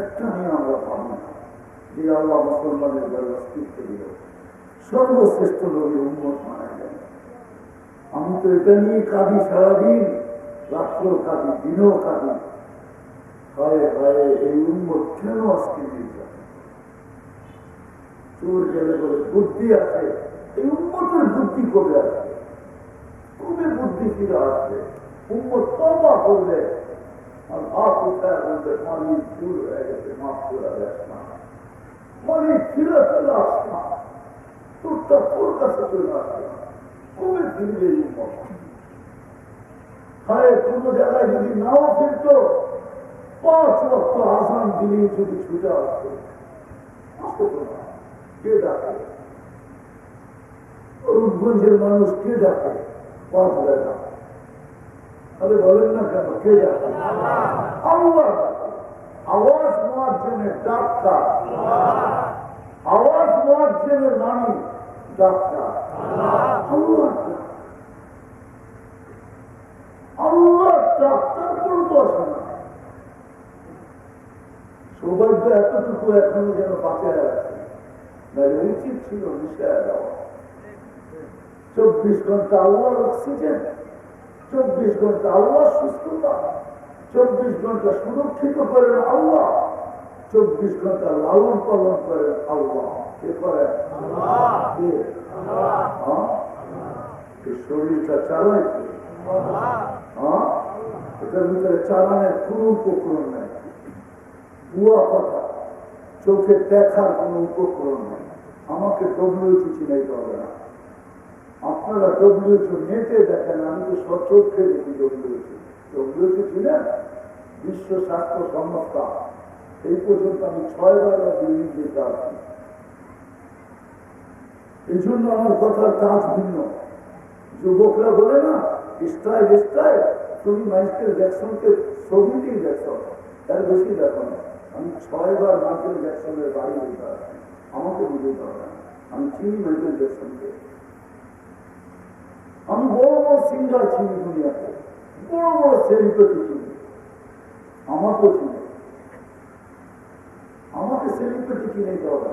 একটা নিয়ে আমরা পাবো না যে আল্লাহ মুসলমানের ঘরে অস্তিত্ব দিল, সর্বশ্রেষ্ঠ নবীর উম্মত মানা যায়। আমি তো এটা নিয়ে কাঁদি সারাদিন, রাত্র কাঁদি, দিনও কাঁদি। হায় হায়, এই উম্মত কেন আজকে নিয়ে চোর গেলে বলে বুদ্ধি আছে, এই উম্মতের বুদ্ধি কবে আসবে? কবে বুদ্ধি ফিরে আসবে? উম্মত তওবা করবে আর হাত উঠায় বলবে মালিক দূর হয়ে গেছে, মাফ করে দেখ না, মালিক ফিরে চলে আস না, তোরটা তোর কাছে চলে আসবে না। কবে ফিরবে এই উম্মত? হায়, কোন জায়গায় যদি নাও ফিরত, 5 ওয়াক্ত আযান দিলেই যদি ছুটে আসতো, আসতো না। কে ডাকে? রূপগঞ্জের মানুষ কে ডাকে? 5 বেলা। আরে বলেন না কেন, কে ডাকে? আল্লাহ ডাকে। আওয়াজ মুয়াজ্জিনের ডাক্তার, আওয়াজ মুয়াজ্জিনের নানি ডাক্তার, আল্লাহ আল্লাহ ডাক্তার করে তো আসে না। সৌভাগ্য এতটুকু এখনো যেন বাঁচায় আছে, উচিত ছিল মিশায় দেওয়া। 24 ঘন্টা আল্লাহর অক্সিজেন, 24 ঘন্টা আল্লাহ সুস্থতা, 24 ঘন্টা সুরক্ষিত করেন আল্লাহ, 24 ঘন্টা লালন পালন করেন আল্লাহ। কে করেন? শরীরটা চালায় কে? এটার ভিতরে চালানের কোন উপকরণ নেই, বুয়া কথা, চোখে দেখার কোন উপকরণ নেই। আমাকে ডব্লিউএইচও চিনাইতে হবে না, আপনারা ডব্লিউএইচও নেটে দেখেন, আমি তো সচক্ষে দেখি ডব্লিউএইচও ছিলেন বিশ্ব স্বাস্থ্য সংস্থা। এই পর্যন্ত আমি 6 বার দিল্লি যেতে আসি। এই জন্য আমার কথার কাজ ভিন্ন। যুবকরা বলে না স্টাইল স্টাইল, তুমি মাইকেল জ্যাকসনকে ছবিতেই দেখো, তার বেশি দেখো না। আমি 6 বার মাইকেল জ্যাকসনের বাড়ি যেতে আসি, আমাকে বুঝতে হবে না, আমি চিনি মাইকেল জ্যাকসনকে। আমি বড় বড় সিঙ্গার চিনি দুনিয়াতে, বড় বড় সেলিব্রিটি চিনি, আমাকেও চিনি। আমাকে সেলিব্রিটি চিনে দিতে হবে,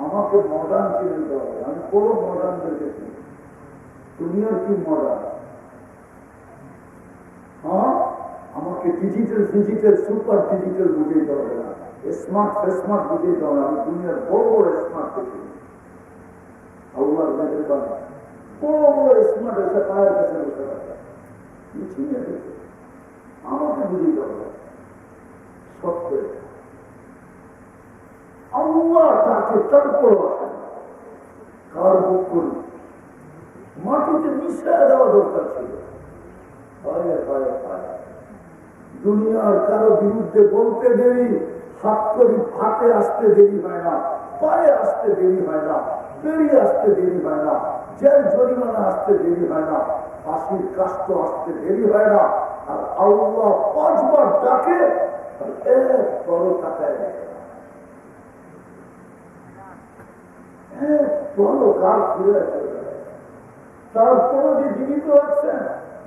আমাকে মডার্ন চিনে দিতে হবে। আমি বড় মডার্নদেরকে চিনি। দুনিয়ার কি মডার্ন? হ্যাঁ, আমাকে ডিজিটাল ফিজিটাল সুপার ডিজিটাল বুঝাইতে হবে না, স্মার্ট স্মার্ট বুঝাইতে হবে। আমি দুনিয়ার বড় বড় স্মার্ট দেখি, আল্লাহর মেহেরবানি, বড় বড় স্মার্ট এসে পায়ের কাছে বসে থাকে, চিনে দেখে আমাকে বুঝিতে হবে। সত্য আল্লাহ তাকে তারপর আসে, কার বুক করি মাটিতে মিশিয়ে দেওয়া দরকার ছিল। দুনিয়ার কারো বিরুদ্ধে বলতে দেরি, হাত করি হাতে আসতে দেরি হয় না, পায়ে আসতে দেরি হয় না, বেরিয়ে আসতে দেরি হয় না, জেল জরিমানা আসতে দেরি হয় না, ফাঁসির কাষ্ট আসতে দেরি হয় না। আর আল্লাহ 5 বার ডাকে, এক বড় টাকায় বড় গাল ফিরে চলে যায়। তারপরে যে জীবিত রাখছেন,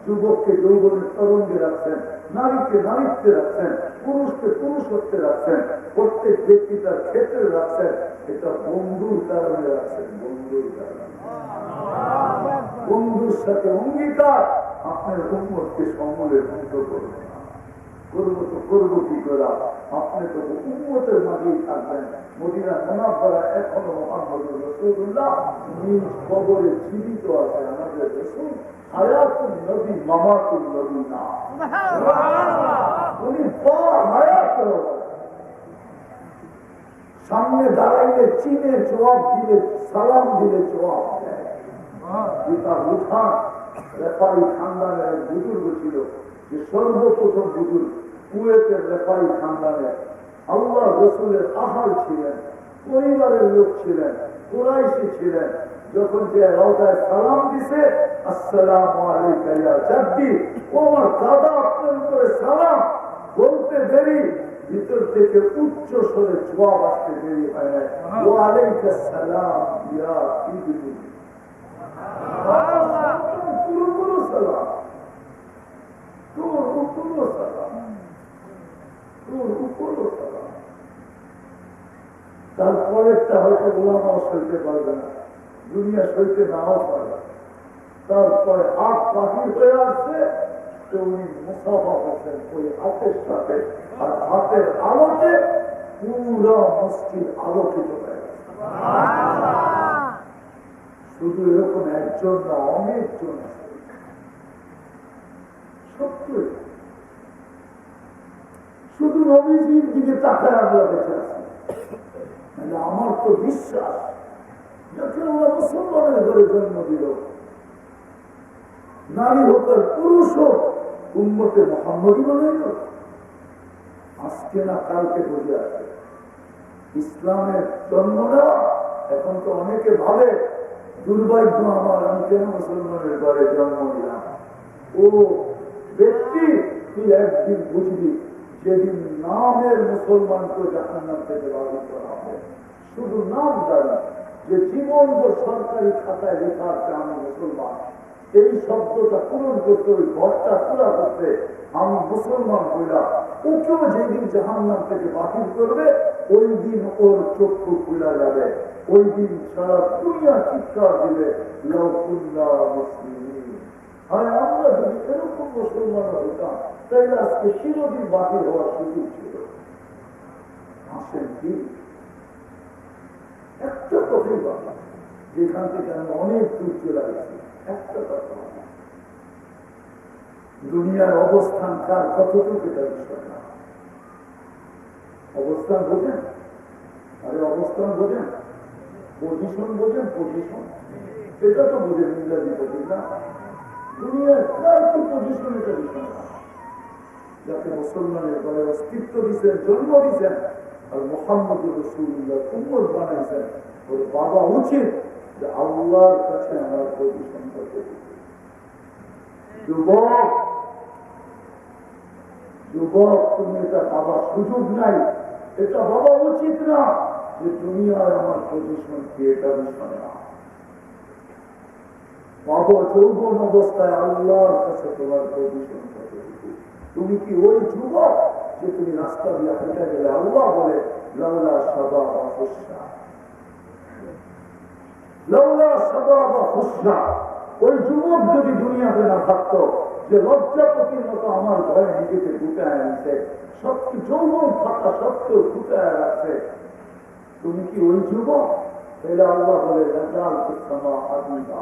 যুবককে যৌবনের তরঙ্গে রাখছেন, নারীকে নারীত্বে রাখছেন, পুরুষকে পুরুষত্বে রাখছেন, প্রত্যেক ব্যক্তি তার ক্ষেত্রে রাখছেন। এটা বন্ধুর কারণে রাখছেন, বন্ধুর কারণে। বন্ধুর সাথে অঙ্গীকার, আপনার উম্মতকে সমূলে ধ্বংস করবেন না। করবো তো করবো কি করা, আপনি তো উম্মতের মাঝেই থাকবেন। মদিনা মুনাফারা এখনো মুহাম্মদুর রাসূলুল্লাহ নিজ কবরে জীবিত আছে। আমাদের রাসূল হায়াতুন নবী মামাতুন নবী না, উনি হায়াত। সামনে দাঁড়াইলে চিনে জবাব দিলে, সালাম দিলে জবাব দেয়। তার উঠান রেফারি খানদানের এক বুজুর্গ ছিল, যে সর্বপ্রথম বুজুর্গ কুয়েতের রেফারি খানদানের। আল্লাহ রসুলের আহার ছিলেন, পরিবারের লোক ছিলেন, কুরাইশি ছিলেন। যখন যে রওজায় সালাম দিছে, আসসালামু আলাইকা ইয়া জাদ্দি, ও আমার দাদা আপনার উপরে সালাম বলতে দেরি, ভিতর থেকে উচ্চ স্বরে জবাব আসতে দেরি হয় না, ওয়া আলাইকা সালাম ইয়া ইবনি। পুরো সালাম, পুরো সালাম, পুরো সালাম। তারপরেরটা হয়তো ওলামাও সইতে পারবে না, দুনিয়া সইতে নাও পারবে। তারপরে হাত বাহির হয়ে আসছে, তো উনি মুসাফা করছেন ওই হাতের সাথে, আর হাতের আলোতে পুরো মসজিদ আলোকিত হয়ে গেছে। শুধু এরকম একজন না, অনেকজন আছে। সত্যি শুধু নবীজির দিকে তাকায় আমরা বেঁচে আছি। আমার তো বিশ্বাস, যাকে আল্লাহ মুসলমানের ঘরে জন্ম দিল, নারী হোক আর পুরুষ হোক, উম্মতে মুহাম্মদী বানাইল। আজকে না কালকে বুঝে আসে ইসলামের জন্ম নেওয়া। এখন তো অনেকে ভাবে দুর্ভাগ্য আমার, আমি কেন মুসলমানের ঘরে জন্ম দিলাম। ও ব্যক্তি, তুই একদিন বুঝবি যেদিন নামের মুসলমানকে জাহান্নাম থেকে বাতিল করা হবে। শুধু নাম জানি যে জীবন সরকারি খাতায় লেখা আছে আমি মুসলমান, এই শব্দটা পূরণ করতে, ওই ঘরটা পুরা করতে আমি মুসলমান হইলাম, ওকেও যেদিন জাহান্নাম থেকে বাতিল করবে ওই দিন ওর চক্ষু খুলে যাবে। ওই দিন সারা দুনিয়া চিৎকার দিবে লাউকুন্না মুসলিমিন। আর আমরা যদি এরকম মুসলমান হইতাম তাইলে আজকে চিরদিন বাতিল হওয়ার সুযোগ ছিল। আসেন কি একটা কথাই কথা, যেখান থেকে আমি অনেক দূর চলে গেছি, একটা কথা, দুনিয়ার অবস্থান কার কতটুকু এটা বিষয় না। অবস্থান বোঝেন? আরে অবস্থান বোঝেন? পজিশন বোঝেন? পজিশন এটা তো বোঝেন ইংরেজি বোঝেন না। দুনিয়ার কার কি পজিশন এটা বিষয় না। যাকে মুসলমানের ঘরে অস্তিত্ব দিচ্ছেন, জন্ম দিচ্ছেন, আর মুহাম্মদ রাসূলুল্লাহ উম্মত বানাইছেন, ওর বাবা উচিত যে আল্লাহর কাছে আমার পজিশন করতে। যুবক, যুবক, তুমি এটা বাবার সুযোগ নাই, এটা বাবা উচিত না যে দুনিয়ায় আমার পজিশন কি, এটা বিষয় না। বাবা যৌবন অবস্থায় আল্লাহর কাছে তোমার পজিশন করতে। তুমি কি ওই যুবক যে তুমি রাস্তা দিয়ে হেঁটে গেলে আল্লাহ বলে লাউলা শাবাবা খুশা, লাউলা শাবাবা খুশা। ওই যুবক যদি দুনিয়াতে না থাকতো, যে লজ্জাপতির মতো আমার ভয়ে নিজেকে ঢুকায় আনছে, সবকে যৌবন থাকা সত্ত্বেও ঢুকায় রাখছে, তুমি কি ওই যুবক? তাহলে আল্লাহ বলে রাজাল কুসমা আদিবা,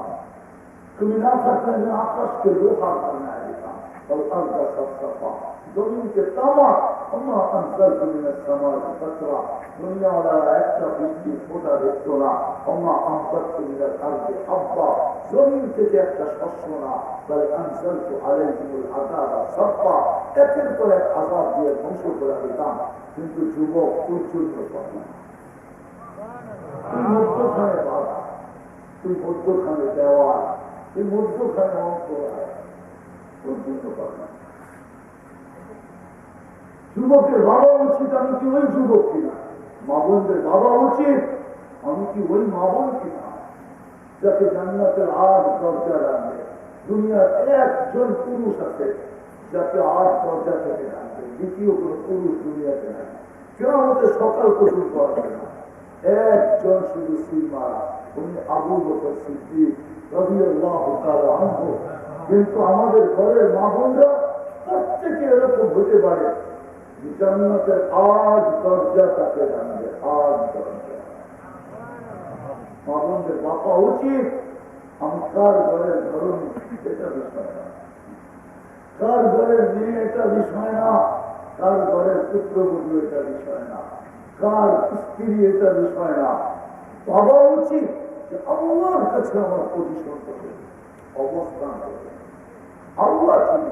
তুমি না থাকলে আমি আকাশকে লোহার বানায় দিতাম, জমিনকে তামা, আমার অন্তর জমিনের সমাজ কতরা, দুনিয়াওয়ালা একটা বৃষ্টি ফোটা দেখতো না, আমার অন্তর জমিনের কাজে আব্বা, জমিন থেকে একটা শস্য না, তাহলে অঞ্চল তো আলাইহিমুল আযাব সাব্বা, একের পর এক আযাব দিয়ে ধ্বংস করে দিতাম। কিন্তু যুবক তুই চূর্ণ করবে, তুই মধ্যখানে বাধা, তুই মধ্যখানে দেওয়াল, তুই মধ্যখানে অঙ্ক, তুই চূর্ণ করবে। যুবকের বাবা উচিত আমি কি ওই যুবক কিনা, মা বোনদের বাবা উচিত আমি কি ওই মা বোন কিনা, যাকে জান্নাতের ৮ দরজা রাখবে। দুনিয়ার একজন পুরুষ আছে যাকে ৮ দরজা থেকে রাখবে, দ্বিতীয় কোন পুরুষ দুনিয়াতে নাই। কেউ আমাদের সকাল পর্যন্ত আসবে না, একজন শুধু সিলমারা, উনি আবু বকর সিদ্দিক রাদিয়াল্লাহু তাআলা আনহু। কিন্তু আমাদের ঘরের মা বোনরা প্রত্যেকে এরকম হতে পারে জান্নাতের ৮ দরজা তাকে জানবে, ৮ দরজা। আমাদের বাবা উচিত আমি কার ঘরের ধরন এটা বিষয় না, কার ঘরের মেয়ে এটা বিষয় না, কার ঘরের পুত্রবধূ এটা বিষয় না, কার স্ত্রী এটা বিষয় না। বাবা উচিত যে আল্লাহর কাছে আমার পজিশন করবে, অবস্থান করবে, আল্লাহ চিনি,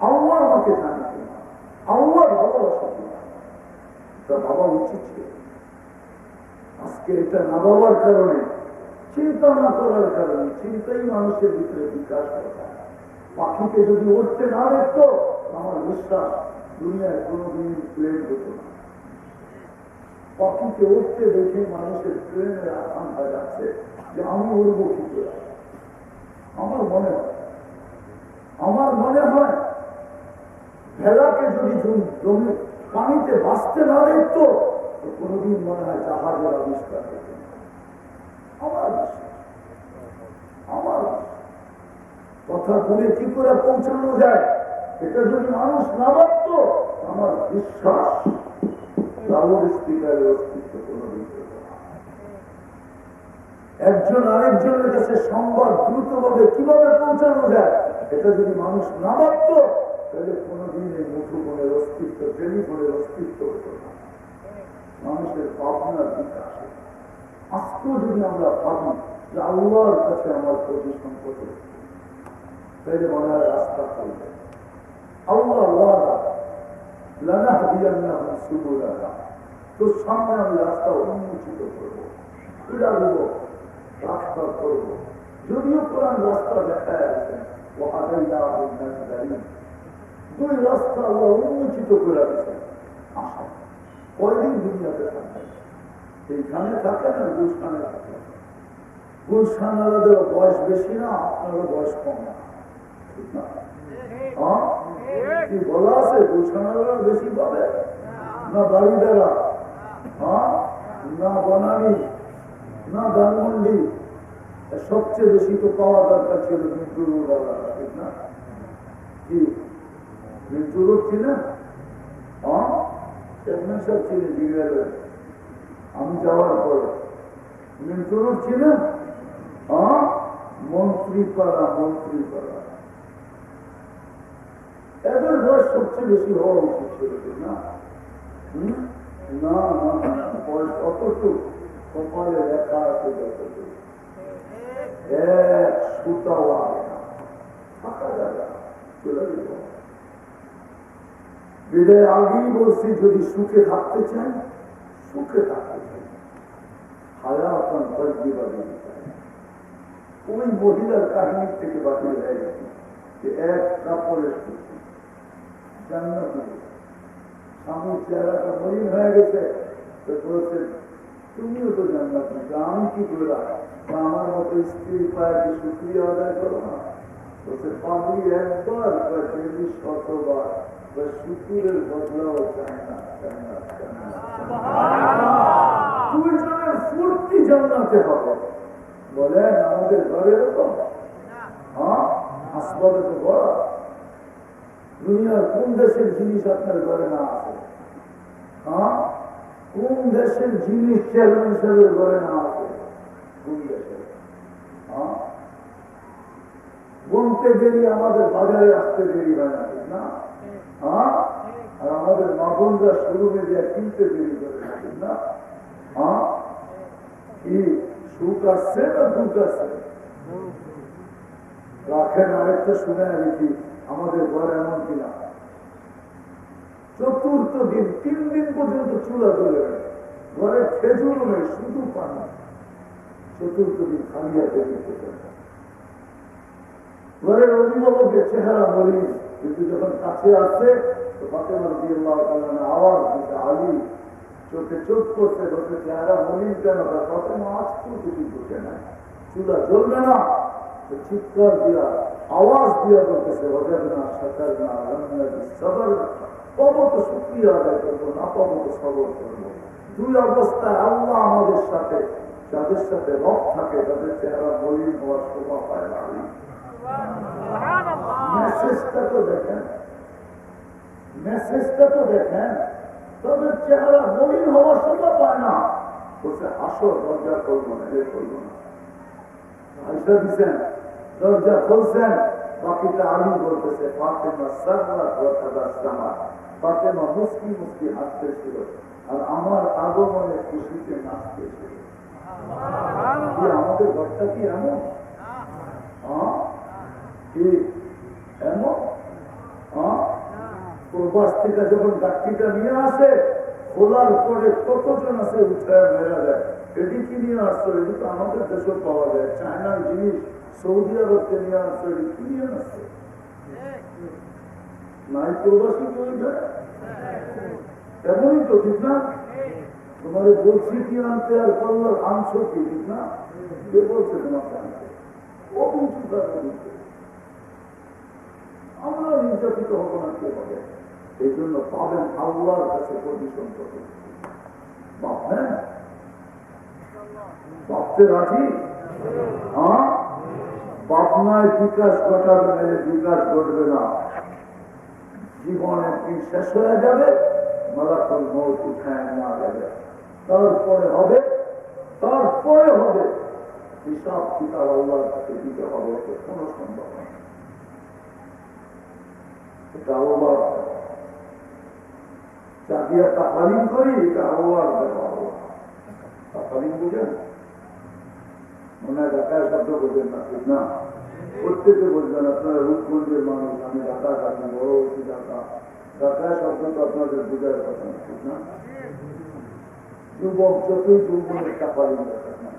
আল্লাহ আমাকে জানি কিনা, আল্লাহর ভালোবাসা কিনা, তা বাবা উচিত ছিল। আজকে এটা না বাবার কারণে, চিন্তা না করার কারণে, চিন্তাই মানুষের ভিতরে বিকাশ করে। পাখিকে যদি উঠতে না দেখতো, আমার বিশ্বাস দুনিয়ায় কোনোদিন প্লেন হতো না। পাখিকে উঠতে দেখে মানুষের প্লেনের আকাঙ্ক্ষা যাচ্ছে যে আমি উড়বো কি করে। আমার মনে হয় ভেলাকে যদি জমি পানিতে ভাসতে না দেখতো, তো কোনোদিন মনে হয় জাহাজের আবিষ্কার হতো না। আমার বিশ্বাস, আমার কথা বলে কি করে পৌঁছানো যায়, এটা যদি মানুষ না ভাবত, আমার বিশ্বাস লাউড স্পিকারের অস্তিত্ব কোনোদিন পেত না। একজন আরেকজনের কাছে সংবাদ দ্রুতভাবে কিভাবে পৌঁছানো যায়, এটা যদি মানুষ না ভাবত, তাহলে কোনোদিন এই মুঠোফোনের অস্তিত্ব, টেলিফোনের অস্তিত্ব হতো না। মানুষের ভাবনার বিকাশ। আজকেও যদি আমরা ভাবি যে আল্লাহর কাছে আমার প্রতি সম্পদ, তাহলে মনে হয় রাস্তা করবে। আল্লাহ তোর সামনে আমি রাস্তা উন্মোচিত করবো, পূজা দেবো, রাস্তা করবো। যদিও কোরআন রাস্তা দেখায় আছেন, দুই রাস্তা আল্লাহ উন্মোচিত করে দিচ্ছেন। আশা কয়দিন দুনিয়াতে থাকবে, এইখানে থাকে না, গুলশানে থাকে। গুলশান আলাদের বয়স বেশি না, আপনারও বয়স কম না, ঠিক না? কি বলা আছে, গুলশান আলাদা বেশি পাবে না বাড়িদারা, না বনানী, না ধানমন্ডি? সবচেয়ে বেশি তো পাওয়া দরকার ছিল মিন্টুর আলাদা, ঠিক না? কি মিন্টুর ছিল? চেয়ারম্যান সাহেব ছিলেন জিজ্ঞাসা, আমি যাওয়ার পরে মিন্টুর ছিল মন্ত্রীপাড়া, মন্ত্রীপাড়া। এদের বয়স সবচেয়ে বেশি হওয়া উচিত ছিল, ঠিক না? না না, বয়স অতটুকু কপালে লেখা আছে, যতটুকু এক সুতাও আগে না, থাকা যাবে না, চলে যেত। বিদায় আগেই বলছি, যদি সুখে থাকতে চাই, সুখে থাকতে চাই, হায়াতান তাইয়্যিবাতান চাই। ওই মহিলার কাহিনী থেকে বাতিল হয়ে গেছে যে এক কাপড়ের সুখী জান্নাতে, স্বামীর চেহারাটা মলিন হয়ে গেছে, তো বলছে তুমিও তো জান্নাত নাকি, আমি কি করে আমার মতো স্ত্রী পায় কি শুকরিয়া আদায় করো না? বলছে পাবলি একবার, ডেলি 100 বার, শুকুরের বদলাও চায় না। দুইজনের ফুর্তি জান্নাতে হবে। বলেন আমাদের ঘরে এরকম? আসবাবে তো বড়। দুনিয়ার কোন দেশের জিনিস আপনার ঘরে না আছে? কোন দেশের জিনিস চেয়ারম্যান সাহেবের ঘরে না আছে? কোন দেশের? বলতে দেরি, আমাদের বাজারে আসতে দেরি হয় না, ঠিক না? আর আমাদের মাগনরা শোরুমে যে কিনতে দেরি করে, ঠিক না? কি সুখ আসছে না দুঃখ আসছে? রাখেন আরেকটা শুনে রেখি, আমাদের ঘর এমন কিনা চতুর্থ দিন 3 দিন পর্যন্ত চুলা চলে গেল, ঘরে খেজুর নেই, শুধু পানি। চতুর্থ দিন খালি হাতে দিতে ঘরের অভিভাবকের চেহারা বলি, কিন্তু যখন কাছে আসছে তো ফাতেমা রাদিয়াল্লাহু তাআলা আওয়াজ দিতে, আলী চোখে চোখ করতে, বলতে চেহারা মলিন কেন? ফাতেমা আজ তো কিছু ঢুকে না, চুলা জ্বলবে না। চিৎকার দিয়া, আওয়াজ দিয়া বলতেছে, ওয়াজাদনা শাকারনা আলহামদুলিল্লাহ সবর, পাবো তো শুকরিয়া আদায় করবো, না পাবো তো সবর করবো। দুই অবস্থায় আল্লাহ আমাদের সাথে, যাদের সাথে রব থাকে তাদের চেহারা মলিন হওয়ার শোভা পায় না। মেসেজটা তো দেখেন, মেসেজটা তো দেখেন, তাদের চেহারা মলিন হওয়ার শোভা পায় না। বলছে আসো, দরজা করবো না, এ করবো না। আইসা দিচ্ছেন, দরজা খুলছেন, বাকিটা আলী বলতেছে ফাতেমা সাররা কথা সামা, ফাতেমা মুস্কি মুস্কি হাসতেছিল, আর আমার আগমনে খুশিতে নাচতেছিল। আমাদের ঘরটা কি এমন? এমন প্রবাস থেকে যখন ডাক্তিটা নিয়ে আসে, খোলার পরে কতজন আছে উঠায় মেরা যায়, এটি কি নিয়ে আসছো? এটি তো আমাদের দেশে পাওয়া যায়, চায়নার জিনিস সৌদি আরবকে নিয়ে আসছো, এটি কি নিয়ে আসছে? নাই প্রবাসী কি ওই যায়? এমনই তো, ঠিক না? তোমার বলছি কি আনতে, আর করলো আনছো কি, ঠিক না? কে বলছে তোমাকে আনতে? আমরা নির্যাতিত হবো না, কে হবে? এই জন্য পাবেন আল্লাহর কাছে পজিশন করতে। ভাবতে রাজি? হ্যাঁ, ভাবনায় বিকাশ ঘটাবে, মেলে বিকাশ ঘটবে না। জীবনের কি শেষ হয়ে যাবে, মালাকুল মউত উঠায় নেওয়া যাবে, তারপরে হবে, তারপরে হবে হিসাব কিতাব আল্লাহর কাছে দিতে হবে, কোনো সম্ভব না। এটা আল্লাহর যা দিয়ে তাকালিম করি, এটা আল্লাহর দেওয়া। তাকালিম বুঝেন? মনে হয় ঢাকায় শব্দ বোঝেন না, ঠিক না? প্রত্যেকে বলবেন আপনারা রূপগঞ্জের মানুষ, আমি ঢাকা থাকি, বড় হচ্ছি ঢাকা। ঢাকায় শব্দ তো আপনাদের বোঝার কথা না, ঠিক না? যুবক যতই যুবকের তাকালিম দেখান না,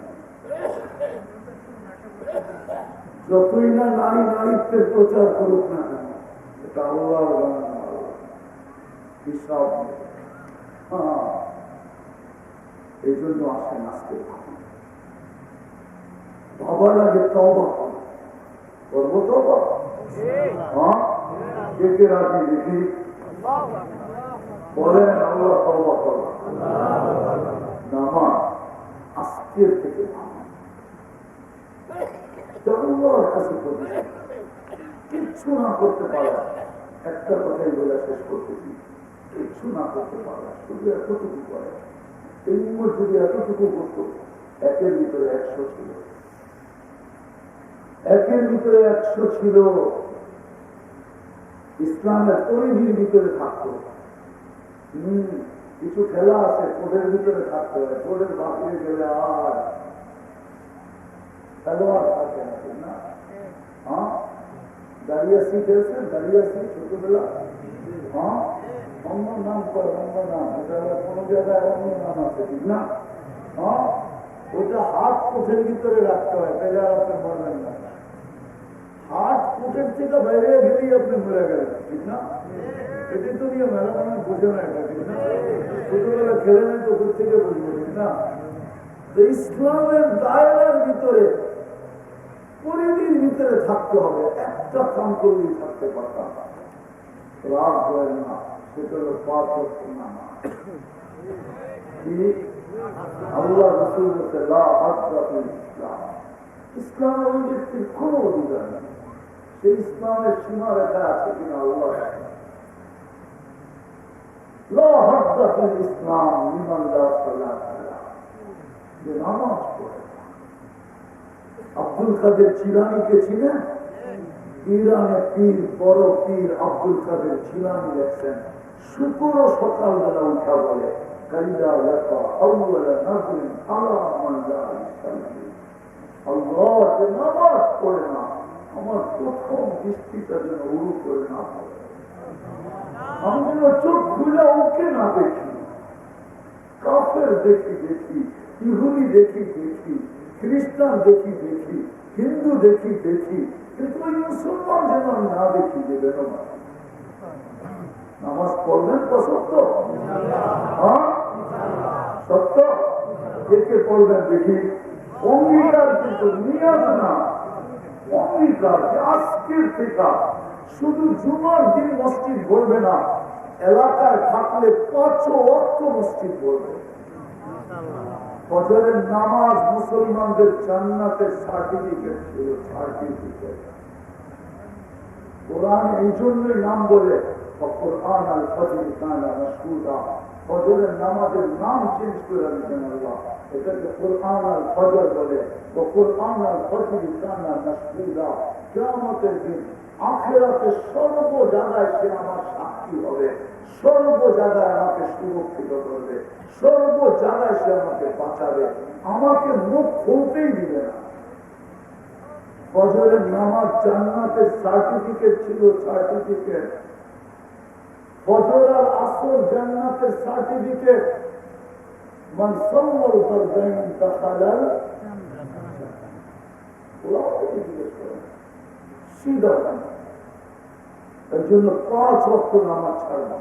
যতই না নারী নারীত্বের প্রচার করুক না কেন, এটা আল্লাহর বানানো হিসাব। হ্যাঁ, এই জন্য আসেন আসতে বাবার আগে তওবা করবো, তওবা। হ্যাঁ, কে রাজি দেখি বলেন আল্লাহ তওবা করব। নামাজ আজকের থেকে আল্লাহর কাছে কিচ্ছু না করতে পারে, একটা কথাই বলে শেষ করতেছি, কিচ্ছু না করতে পারে, শুধু এতটুকু করে। এই উম্মত যদি এতটুকু করতো, একের ভিতরে 100 ছিল, একের ভিতরে 100 ছিল, ইসলামের পরিধির ভিতরে থাকতো। কিছু খেলা আছে কোডের ভিতরে থাকতে হয়, কোডের বাহিরে গেলে আর খেলোয়াড় থাকে না, ঠিক না? হ্যাঁ, দাঁড়িয়াছি খেলছেন, দাঁড়িয়াছি ছোটবেলা। হ্যাঁ, অন্য নাম করে, অন্য নাম, কোনো জায়গায় অন্য নাম আছে, ঠিক না? হ্যাঁ, ওইটা হাত কোঠের ভিতরে রাখতে হয়, তাহলে আর আপনি মরবেন না। হাত কোঠের থেকে বাইরে গেলেই আপনি মরে গেলেন, ঠিক না? এটি তো নিয়ে মেলা মানে বোঝে না, এটা ঠিক না? ছোটবেলা খেলে নেই তো দূর থেকে বুঝবো, ঠিক না? ইসলামের দায়রার ভিতরে পরিধির ভিতরে থাকতে হবে, একটা কাম করলেই থাকতে পারতাম। রাগ হয় না, সেটা হলো 5 ওয়াক্ত নামাজ। আল্লাহ রাসূল বলেছেন, লা হাদ্দা ফিল ইসলাম, ইসলামের ওই ব্যক্তির কোন অধিকার নেই, সেই ইসলামের সীমা রেখা আছে কিনা আল্লাহ। লা হাদ্দা ফিল ইসলাম লিমান লা সালাতা লাহু, যে নামাজ পড়ে। আব্দুল কাদের জিলানীকে চিনেন? ইরানের পীর, বড় পীর আব্দুল কাদের জিলানী লেখছেন, শুক্র সকালবেলা উঠা বলে, কালিদা লেখা আউয়ালা নাজরিন আলা মান লা ইসাল্লি, আল্লাহ যে নামাজ পড়ে না, আমার প্রথম দৃষ্টিটা যেন উরু করে না পড়ে, আমি যেন চোখ খুলে ওকে না দেখি। কাফের দেখি দেখি, ইহুদি দেখি দেখি, খ্রিস্টান দেখি দেখি, হিন্দু দেখি দেখি, কিন্তু ওই মুসলমান যেন আমি না দেখি, যে বেরো না। নামাজ পড়বেন তো সত্য? হ্যাঁ, সত্য। কে পড়বেন দেখি? অঙ্গীকার, কিন্তু নিয়ত না, অঙ্গীকার যে আজকের থেকে শুধু জুমার দিন মসজিদ গড়বে না, এলাকায় থাকলে 5 ওয়াক্ত মসজিদ গড়বে। ফজরের নামাজ মুসলমানদের জান্নাতের সার্টিফিকেট ছিল, সার্টিফিকেট। কোরআন এই জন্যই নাম বলে কোরআন আল ফজর কানা মাশহুদা, ফজরের নামাজের নাম চেঞ্জ করে দিয়েছেন আল্লাহ, এটাকে কোরআন আল ফজর বলে। ও কোরআন আল ফজর কানা মাশহুদা, কিয়ামতের দিন আখিরাতে সর্ব জায়গায় সে আমার সাক্ষী হবে, সর্ব জায়গায় আমাকে সুরক্ষিত করবে, সর্ব জায়গায় সে আমাকে বাঁচাবে, আমাকে মুখ খুলতেই দিবে না। ফজরের নামাজ জান্নাতের সার্টিফিকেট ছিল, সার্টিফিকেট। ফজর আর আসর জান্নাতের সার্টিফিকেট। মান সাল্লাল ফারদাইন তাখালাল, সিধা। এর জন্য 5 ওয়াক্ত নামাজ ছাড়বা।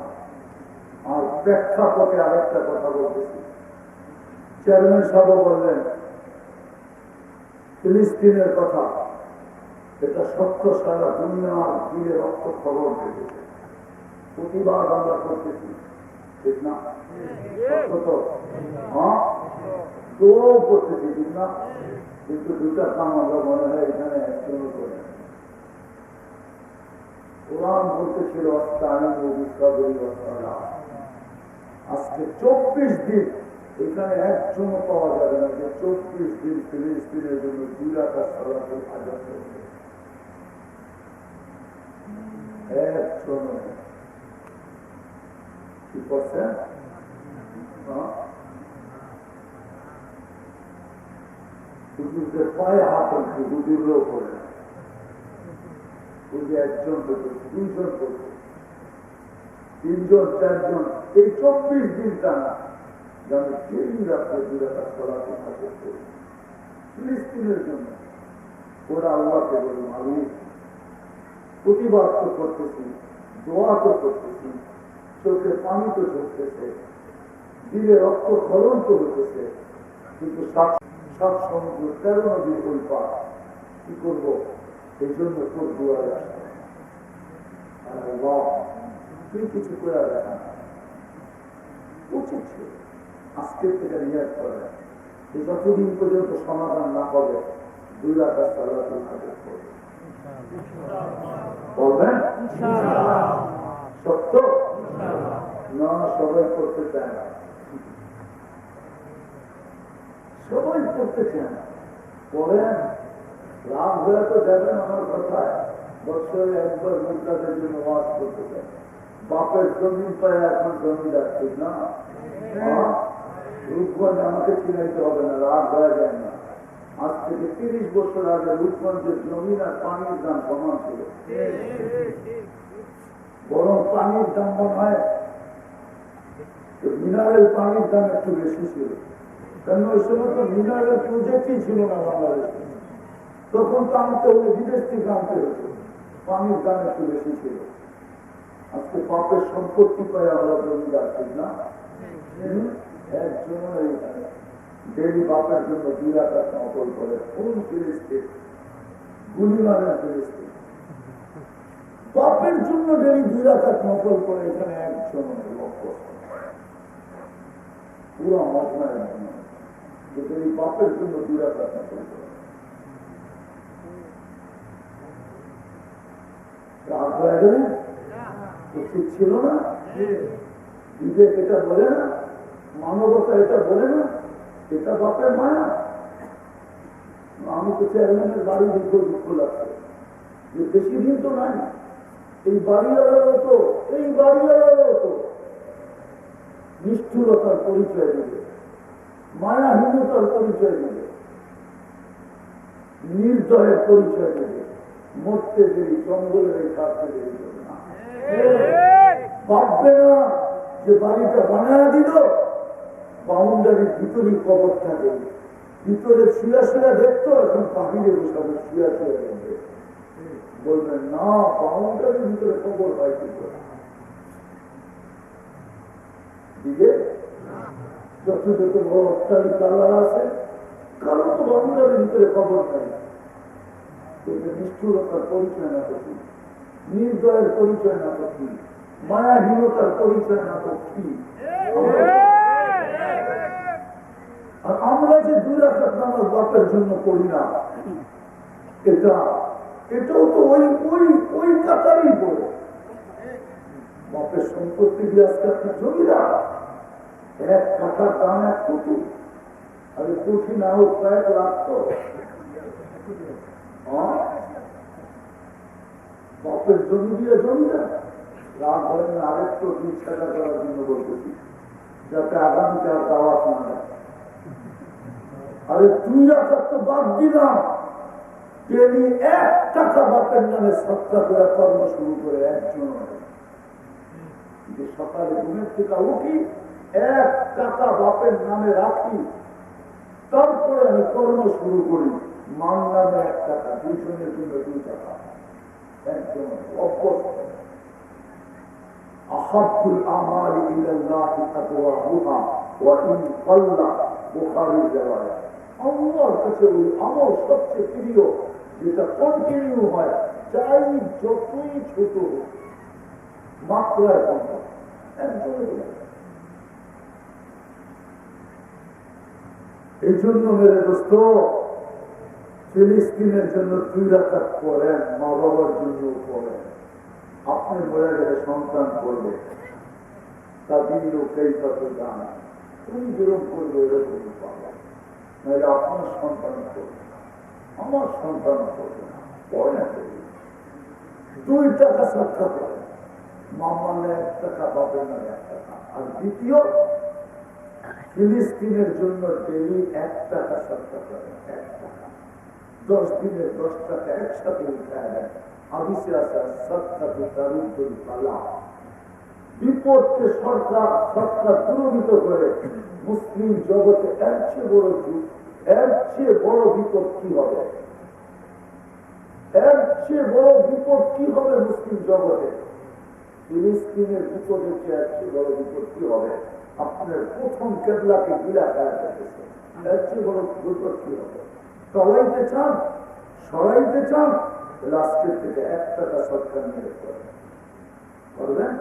আর প্রেক্ষাপটে আরেকটা কথা বলতেছি, চেয়ারম্যান সাহেব বললেন ফিলিস্তিনের কথা, এটা সত্য, সারা দুনিয়ার দিলে রক্ত খবর পেয়েছে, প্রতিবাদ আমরা করতেছি, ঠিক না? সত্য তো? হ্যাঁ, দোয়াও করতেছি ঠিক না, কিন্তু দুটা কাম আমরা মনে হয় এখানে একজন করে। কোরআন বলতেছিল আজকে 24 দিন এখানে একজনও পাওয়া যাবে না যে 24 দিন ফিলিস্তিনের জন্য 2 রাকাত সালাতুল হাজাত করবে। একজনও কি করছেন? হুজুরদের পায়ে হাত রাখছে, হুজুররাও করে না। ওই যে একজন করছে, 2 জন করছে, 3 জন 4 জন, এই 24 দিন টানা যেন 3 রাত্রে 2 রাকাত সালাতুল হাজাত করি ফিলিস্তিনের জন্য। ওরা আল্লাহকে বলি, আমি প্রতিবাদ তো করতেছি, দোয়া তো করতেছি, চোখে পানি তো ঝরতেছে, দিলে রক্ত খরণ তো হতেছে, কিন্তু সব সমুদ্র 13 নদীর ওই পার কি করবো? এই জন্য তোর দুয়ারে আসতে তুই কিছু করে দেখা উচিত ছিল আজকের থেকে রিয়াজ করে, যতদিন পর্যন্ত সমাধান না হবে 2 রাকাত সালাতুল হাজাত করবে। বলবেন সত্য? না, সবাই করতে চায় না, সবাই করতে চায় না। বলেন রাম হয়ে তো যাবেন আমার কথায়, বছরে একবার মুদ্রাদের জন্য ওয়াজ করতে চায়। বাপের জমিন পায় এখন জমিদার, ঠিক না? রূপগঞ্জ আমাকে চিনাইতে হবে না, রাগ হয়ে যায় না। আজ থেকে 30 বছর আগে রূপগঞ্জের জমিন আর পানির দাম সমান ছিল, বরং পানির দাম মনে হয় মিনারেল পানির দাম একটু বেশি ছিল, কারণ ওই সময় তো মিনারেল প্রজেক্টই ছিল না বাংলাদেশে। তখন তো আনতে হলে বিদেশ থেকে আনতে হতো, পানির দাম একটু বেশি ছিল। আজকে পাপের সম্পত্তি পাই আমরা জমিদার, ঠিক না? একজন ডেলি বাপের জন্য 2 রাকাত নকল করে, কোন ফিলিস্তিন? গুলিমানের ফিলিস্তিন। বাপের জন্য ডেলি 2 রাকাত নকল করে, এখানে একজন লক্ষ্য পুরো মজমায় ডেলি বাপের জন্য 2 রাকাত নকল করে। রাগ হয়ে গেলে উচিত ছিল না? বিবেক এটা বলে না? মানবতা এটা বলে না? এটা বাপের মায়া। আমি তো চেয়ারম্যানের বাড়ি দেখে দুঃখ লাগছে যে বেশি দিন তো নাই, এই বাড়িওয়ালারও তো নিষ্ঠুরতার পরিচয় দিবে, মায়াহীনতার পরিচয় দিবে, নির্দয়ের পরিচয় দিবে। মরতে দেরি, জঙ্গলের এই কাটতে দেরি করবে না। ভাববে না যে বাড়িটা বানায় দিল, বাউন্ডারির ভিতরেই কবর থাকে, ভিতরে শুয়া শুয়া দেখতো, এখন বাহিরে বসাবে শুয়া শুয়া দেখবে। বলবেন না, বাউন্ডারির ভিতরে কবর হয় কি করে? দিকে যত যত বড় অট্টালিকা আছে, কারো তো বাউন্ডারির ভিতরে কবর নাই। নিষ্ঠুরতার পরিচয় না তো কি, নির্দয়ের পরিচয় না তো কি, মায়াহীনতার পরিচয় না তো কি? আর আমরা যে 2 রাকাত নামাজ বাপের জন্য করি না, এটাও তো ওই কাতারই পড়ে। বাপের সম্পত্তি দিয়ে আজকে আপনি জমিদার, 1 কাঠার দাম 1 কোটি, আর কোটি না হোক কয়েক লাখ তো। বাপের জমি দিয়ে জমিদার। রাগ করেন না, আরেকটু ইচ্ছাটা করার জন্য বলতেছি, যাতে আগামীতে আর দাওয়াত না দেয়। আরে 2 রাকাত তো বাদ দিলাম, ডেলি 1 টাকা বাপের নামে সৎকা করে কর্ম শুরু করে একজন। যে সকালে ঘুমের থেকে উঠি, 1 টাকা বাপের নামে রাখি, তারপরে আমি কর্ম শুরু করি। মান নামে 1 টাকা, 2 জনের জন্য 2 টাকা, একজন অভ্যস্ত। আহাব্বুল আমালি ইলাল্লাহি আদওয়াহুহা ওয়া ইন কাল্লা, বুখারীর riwayat। আল্লাহর কাছে ওই আমল সবচেয়ে প্রিয় যেটা কন্টিনিউ হয়, চাই যতই ছোট হোক, মাত্রায় কম। এই জন্য মেরে দোস্ত ফিলিস্তিনের জন্য 2 রাকাত পড়েন, মা বাবার জন্য পড়েন। আপনি মরে গেলে সন্তান করবে, তা দিল কেই কত জানা, তুমি যেরকম করবে এরকম পাবে, নাহলে আপনার সন্তান করবে, আমার সন্তান করবে না। পড়ে না, 2 টাকা সৎকা করে, মামা না 1 টাকা, বাপে না 1 টাকা। আর দ্বিতীয়, ফিলিস্তিনের জন্য ডেলি 1 টাকা সৎকা করে, 1 টাকা। 10 দিনে 10 টাকা একসাথে উঠায় দেয়। হাদিসে আছে সৎকা তারুদ্দুল বালা, বিপদকে সরকার দূরীভূত করে। মুসলিম জগতে এর চেয়ে বড় বিপদ কি হবে? এর চেয়ে বড় বিপদ কি হবে মুসলিম জগতে? ফিলিস্তিনের বিপদের চেয়ে এর চেয়ে বড় বিপদ কি হবে? আপনার প্রথম কেবলাকে গিলা খাওয়া যাচ্ছে, এর চেয়ে বড় বিপদ কি হবে? সরাইতে চান, আজকের থেকে 1 টাকা সরকার নিয়ে করবেন।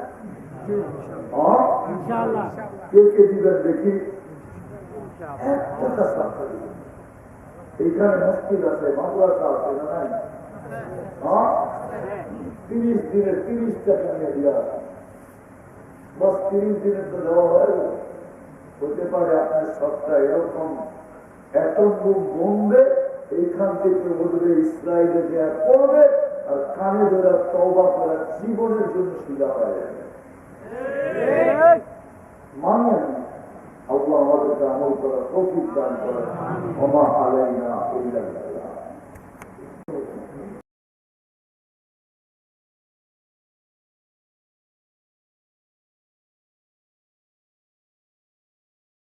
কে কে দিবেন দেখি? 1 টাকা সরকার দিবেন। এইখানে মসজিদ আছে, মাদ্রাসা আছে না নাই? 30 দিনে 30 টাকা নিয়ে দেওয়া আছে। বাস 30 দিনে তো দেওয়া হয়। হতে পারে আপনার সবটা এরকম অ্যাটম বোম বমবে, এইখান থেকে উঠবে, ইসরায়েলে দেয়া করবে, আর কানে ধরে তওবা করার জীবনের জন্য সুবিধা হয়ে যাবে। মানেন আল্লাহ আমাদেরকে আমল করার তৌফিক দান করেন। ওমা আলাইনা ইল্লাল বালাগ।